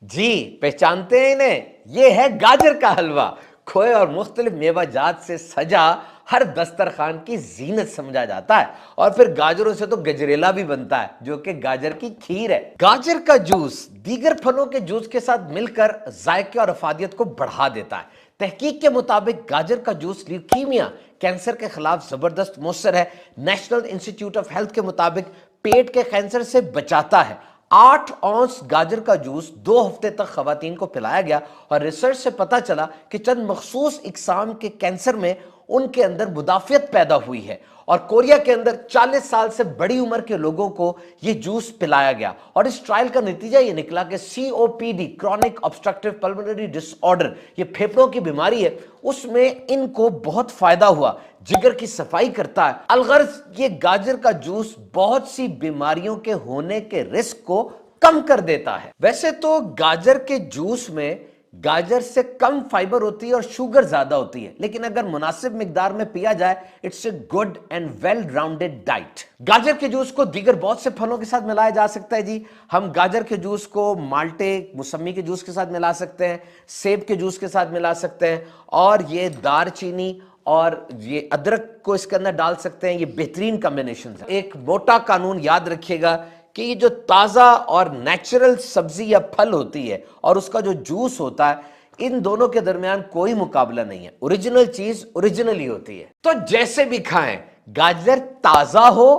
جی پہچانتے ہیں انہیں؟ یہ ہے گاجر کا حلوہ، کھوئے اور مختلف میوہ جات سے سجا ہر دسترخوان کی زینت سمجھا جاتا ہے، اور پھر گاجروں سے تو گجریلا بھی بنتا ہے جو کہ گاجر کی کھیر ہے۔ گاجر کا جوس دیگر پھلوں کے جوس کے ساتھ مل کر ذائقے اور افادیت کو بڑھا دیتا ہے۔ تحقیق کے مطابق گاجر کا جوس لیوکیمیا، کینسر کے خلاف زبردست مؤثر ہے۔ نیشنل انسٹیٹیوٹ آف ہیلتھ کے مطابق پیٹ کے کینسر سے بچاتا ہے۔ 8 اونس گاجر کا جوس 2 ہفتے تک خواتین کو پلایا گیا، اور ریسرچ سے پتا چلا کہ چند مخصوص اقسام کے کینسر میں ان کے اندر مدافعت پیدا ہوئی ہے۔ اور کوریا کے اندر 40 سال سے بڑی عمر کے لوگوں کو یہ جوس پلایا گیا، اور اس ٹرائل کا نتیجہ یہ نکلا کہ COPD chronic obstructive pulmonary disorder، یہ پھیپھڑوں کی بیماری ہے، اس میں ان کو بہت فائدہ ہوا۔ جگر کی صفائی کرتا ہے۔ الغرض یہ گاجر کا جوس بہت سی بیماریوں کے ہونے کے رسک کو کم کر دیتا ہے۔ ویسے تو گاجر کے جوس میں گاجر سے کم فائبر ہوتی ہے اور شوگر زیادہ ہوتی ہے، لیکن اگر مناسب مقدار میں پیا جائے it's a good and well rounded diet. گاجر کے جوس کو دیگر بہت سے پھلوں کے ساتھ ملایا جا سکتا ہے۔ جی ہم گاجر کے جوس کو مالٹے، موسمی کے جوس کے ساتھ ملا سکتے ہیں، سیب کے جوس کے ساتھ ملا سکتے ہیں، اور یہ دار چینی اور یہ ادرک کو اس کے اندر ڈال سکتے ہیں۔ یہ بہترین کمبینیشن ہے۔ ایک موٹا قانون یاد رکھیے گا کہ یہ جو تازہ اور نیچرل سبزی یا پھل ہوتی ہے اور اس کا جو جوس ہوتا ہے، ان دونوں کے درمیان کوئی مقابلہ نہیں ہے۔ اوریجنل چیز اوریجنل ہی ہوتی ہے۔ تو جیسے بھی کھائیں، گاجر تازہ ہو،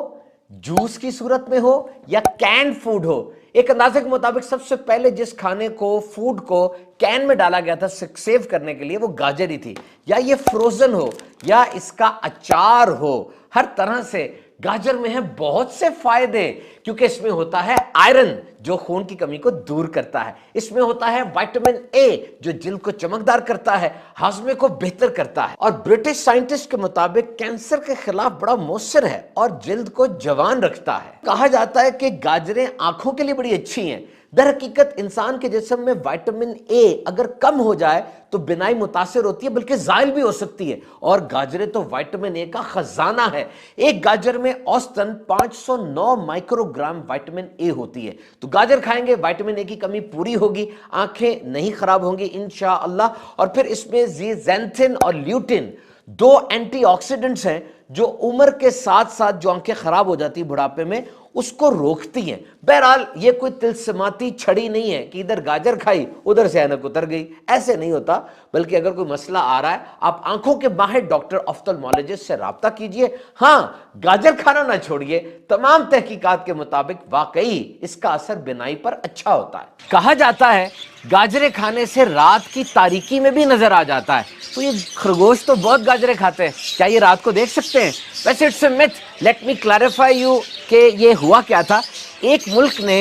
جوس کی صورت میں ہو یا کینڈ فوڈ ہو، ایک اندازے کے مطابق سب سے پہلے جس کھانے کو، فوڈ کو کین میں ڈالا گیا تھا سیو کرنے کے لیے، وہ گاجر ہی تھی۔ یا یہ فروزن ہو یا اس کا اچار ہو، ہر طرح سے گاجر میں ہے بہت سے فائدے، کیونکہ اس میں ہوتا ہے آئرن جو خون کی کمی کو دور کرتا ہے، اس میں ہوتا ہے وائٹامن اے جو جلد کو چمکدار کرتا ہے، ہاضمے کو بہتر کرتا ہے، اور برٹش سائنٹسٹ کے مطابق کینسر کے خلاف بڑا مؤثر ہے اور جلد کو جوان رکھتا ہے۔ کہا جاتا ہے کہ گاجریں آنکھوں کے لیے بڑی اچھی ہیں۔ در حقیقت انسان کے جسم میں وائٹامن اے اگر کم ہو جائے تو بینائی متاثر ہوتی ہے، بلکہ زائل بھی ہو سکتی ہے، اور گاجریں تو وائٹامن اے کا خزانہ ہے۔ ایک گاجر میں اوسطاً 509 مائکرو گرام وائٹامن اے ہوتی ہے۔ تو گاجر کھائیں گے، وائٹامن اے کی کمی پوری ہوگی، آنکھیں نہیں خراب ہوں گی انشاءاللہ۔ اور پھر اس میں زینتھن اور لیوٹن 2 اینٹی آکسیڈنٹس ہیں جو عمر کے ساتھ ساتھ جو آنکھیں خراب ہو جاتی بڑھاپے میں اس کو روکتی ہیں۔ بہرحال یہ کوئی تلسماتی چھڑی نہیں ہے کہ ادھر گاجر کھائی ادھر سے اینک اتر گئی، ایسے نہیں ہوتا، بلکہ اگر کوئی مسئلہ آ رہا ہے آپ آنکھوں کے ماہر ڈاکٹر آفثالمولوجسٹ سے رابطہ کیجئے۔ ہاں گاجر کھانا نہ چھوڑیے، تمام تحقیقات کے مطابق واقعی اس کا اثر بینائی پر اچھا ہوتا ہے۔ کہا جاتا ہے گاجریں کھانے سے رات کی تاریکی میں بھی نظر آ جاتا ہے۔ تو یہ خرگوش تو بہت گاجریں کھاتے ہیں، کیا یہ رات کو دیکھ سکتے ہیں؟ ویسے it's a myth, let me clarify you کہ یہ ہوا کیا تھا۔ ایک ملک نے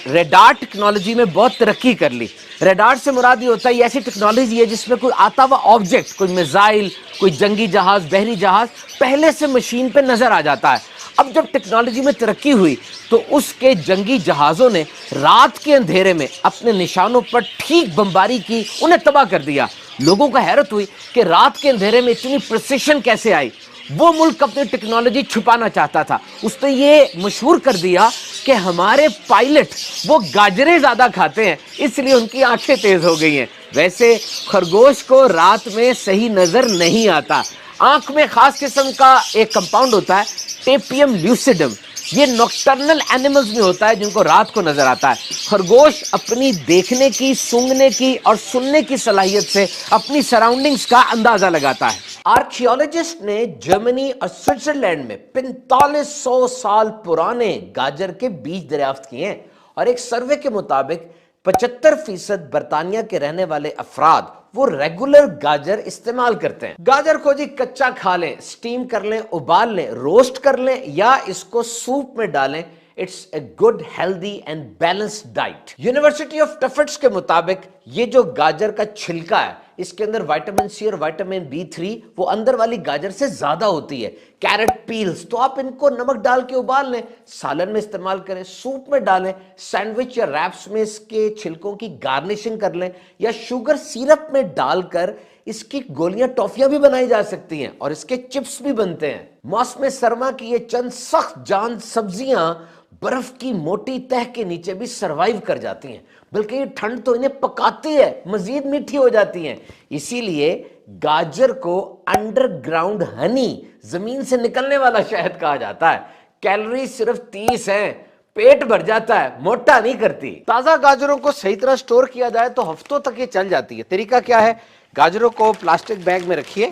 ریڈار ٹیکنالوجی میں بہت ترقی کر لی۔ ریڈار سے مراد یہ ہوتا ہے یہ ایسی ٹیکنالوجی ہے جس میں کوئی آتا ہوا آبجیکٹ، کوئی میزائل، کوئی جنگی جہاز، بحری جہاز پہلے سے مشین پہ نظر آ جاتا ہے۔ اب جب ٹیکنالوجی میں ترقی ہوئی تو اس کے جنگی جہازوں نے رات کے اندھیرے میں اپنے نشانوں پر ٹھیک بمباری کی، انہیں تباہ کر دیا۔ لوگوں کو حیرت ہوئی کہ رات کے اندھیرے میں اتنی پریسیشن کیسے آئی۔ وہ ملک اپنی ٹیکنالوجی چھپانا چاہتا تھا، اس نے یہ مشہور کر دیا کہ ہمارے پائلٹ وہ گاجریں زیادہ کھاتے ہیں اس لیے ان کی آنکھیں تیز ہو گئی ہیں۔ ویسے خرگوش کو رات میں صحیح نظر نہیں آتا۔ آنکھ میں خاص قسم کا ایک کمپاؤنڈ ہوتا ہے ٹیپیم لیوسیڈم، یہ نوکٹرنل اینیملز میں ہوتا ہے جن کو رات کو نظر آتا ہے۔ خرگوش اپنی دیکھنے کی، سونگنے کی اور سننے کی صلاحیت سے اپنی سراؤنڈنگز کا اندازہ لگاتا ہے۔ آرکیولوجسٹ نے جرمنی اور سوئٹزرلینڈ میں 4500 سال پرانے گاجر کے بیج دریافت کیے ہیں، اور ایک سروے کے مطابق 75% برطانیہ کے رہنے والے افراد وہ ریگولر گاجر استعمال کرتے ہیں۔ گاجر کو جی کچا کھا لیں، سٹیم کر لیں، ابال لیں، روسٹ کر لیں یا اس کو سوپ میں ڈالیں، it's a good healthy and balanced diet. University of Tufts کے مطابق یہ جو گاجر کا چھلکا ہے اس کے اندر وائٹامن سی اور وائٹامن B3 وہ اندر والی گاجر سے زیادہ ہوتی ہے۔ کیرٹ پیلز تو آپ ان کو نمک ڈال کے ابال لیں، سالن میں استعمال کریں، سوپ میں ڈالیں، سینڈوچ یا ریپس میں اس کے چھلکوں کی گارنشنگ کر لیں، یا شوگر سیرپ میں ڈال کر اس کی گولیاں، ٹافیاں بھی بنائی جا سکتی ہیں، اور اس کے چپس بھی بنتے ہیں۔ موسم سرما کی یہ چند سخت جان سبزیاں برف کی موٹی تہ کے نیچے بھی سروائیو کر جاتی ہیں۔ بلکہ یہ ٹھنڈ تو انہیں پکاتی ہے، مزید میٹھی ہو جاتی ہیں۔ اسی لیے گاجر کو انڈر گراؤنڈ ہنی، زمین سے نکلنے والا شہد کہا جاتا ہے۔ کیلوری صرف 30 ہیں، پیٹ بھر جاتا ہے، موٹا نہیں کرتی۔ تازہ گاجروں کو صحیح طرح سٹور کیا جائے تو ہفتوں تک یہ چل جاتی ہے۔ طریقہ کیا ہے؟ گاجروں کو پلاسٹک بیگ میں رکھیے،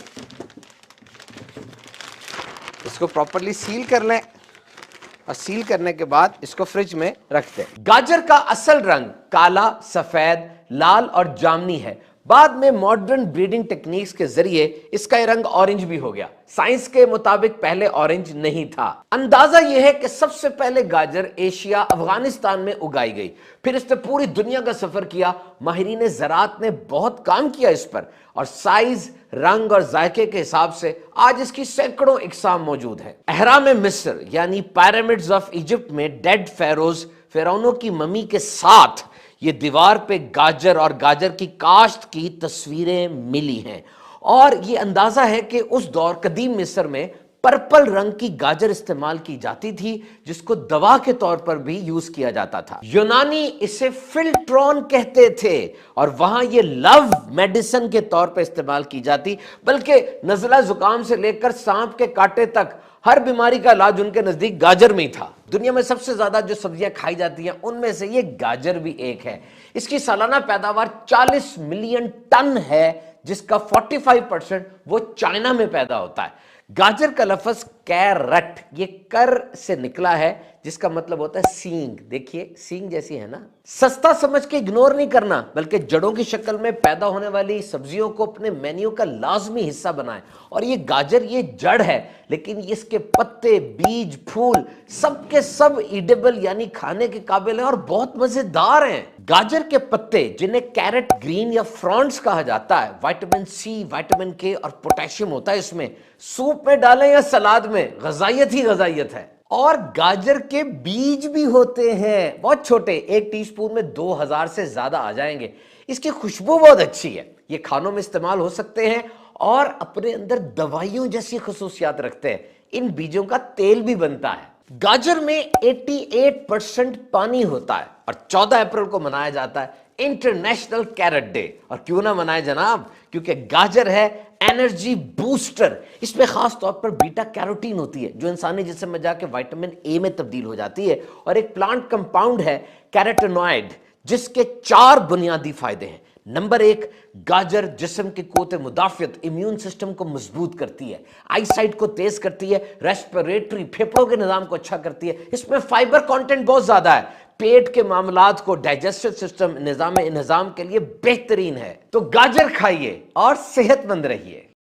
اس کو پراپرلی سیل کر لیں، اور سیل کرنے کے بعد اس کو فریج میں رکھ دیں۔ گاجر کا اصل رنگ کالا، سفید، لال اور جامنی ہے۔ بعد میں ماڈرن بریڈنگ ٹیکنیکس کے ذریعے اس کا یہ رنگ اورنج بھی ہو گیا۔ سائنس کے مطابق پہلے اورنج نہیں تھا۔ اندازہ یہ ہے کہ سب سے پہلے گاجر ایشیا، افغانستان میں اگائی گئی، پھر اس نے پوری دنیا کا سفر کیا۔ ماہرین زراعت نے بہت کام کیا اس پر، اور سائز، رنگ اور ذائقے کے حساب سے آج اس کی سینکڑوں اقسام موجود ہیں۔ اہرام مصر یعنی پیرامڈز آف ایجپٹ میں ڈیڈ فیروز، فرعونوں کی ممی کے ساتھ یہ دیوار پہ گاجر اور گاجر کی کاشت کی تصویریں ملی ہیں، اور یہ اندازہ ہے کہ اس دور قدیم مصر میں پرپل رنگ کی گاجر استعمال کی جاتی تھی، جس کو دوا کے طور پر بھی یوز کیا جاتا تھا۔ یونانی اسے فلٹرون کہتے تھے، اور وہاں یہ لو میڈیسن کے طور پر استعمال کی جاتی، بلکہ نزلہ زکام سے لے کر سانپ کے کاٹے تک ہر بیماری کا علاج ان کے نزدیک گاجر میں ہی تھا۔ دنیا میں سب سے زیادہ جو سبزیاں کھائی جاتی ہیں ان میں سے یہ گاجر بھی ایک ہے۔ اس کی سالانہ پیداوار 40 ملین ٹن ہے، جس کا 45% وہ چائنا میں پیدا ہوتا ہے۔ گاجر کا لفظ کیرٹ، یہ کر سے نکلا ہے، جس کا مطلب ہوتا ہے سینگ۔ دیکھیے سینگ جیسی ہے نا۔ سستا سمجھ کے اگنور نہیں کرنا، بلکہ جڑوں کی شکل میں پیدا ہونے والی سبزیوں کو اپنے مینیو کا لازمی حصہ بنائیں۔ اور یہ گاجر یہ جڑ ہے، لیکن اس کے پتے، بیج، پھول سب کے سب ایڈیبل یعنی کھانے کے قابل ہیں اور بہت مزیدار ہیں۔ گاجر کے پتے، جنہیں کیرٹ گرین یا فرانٹس کہا جاتا ہے، وائٹامن سی، وائٹامن کے اور پوٹیشیم ہوتا ہے اس میں۔ سوپ میں ڈالیں یا سلاد میں، غذائیت ہی غذائیت ہے۔ اور گاجر کے بیج بھی ہوتے ہیں، بہت چھوٹے، 1 ٹی سپون میں 2000 سے زیادہ آ جائیں گے۔ اس کی خوشبو بہت اچھی ہے، یہ کھانوں میں استعمال ہو سکتے ہیں اور اپنے اندر دوائیوں جیسی خصوصیات رکھتے ہیں۔ ان بیجوں کا تیل بھی بنتا ہے۔ گاجر میں 88% پانی ہوتا ہے، اور 14 اپریل کو منایا جاتا ہے انٹرنیشنل کیرٹ ڈے۔ اور کیوں نہ منائے جناب، کیونکہ گاجر ہے انرجی بوسٹر۔ اس میں خاص طور پر بیٹا کیروٹین ہوتی ہے، جو انسانی جسم میں جا کے وائٹامن اے میں تبدیل ہو جاتی ہے، اور ایک پلانٹ کمپاؤنڈ ہے کیروٹینوائڈ، جس کے 4 بنیادی فائدے ہیں۔ نمبر 1، گاجر جسم کی قوت مدافعت، امیون سسٹم کو مضبوط کرتی ہے، آئی سائٹ کو تیز کرتی ہے، ریسپیریٹری پھیپھڑوں کے نظام کو اچھا کرتی ہے۔ اس میں فائبر کانٹینٹ بہت زیادہ ہے، پیٹ کے معاملات کو، ڈائجسٹو سسٹم، نظام انہضام کے لیے بہترین ہے۔ تو گاجر کھائیے اور صحت مند رہیے۔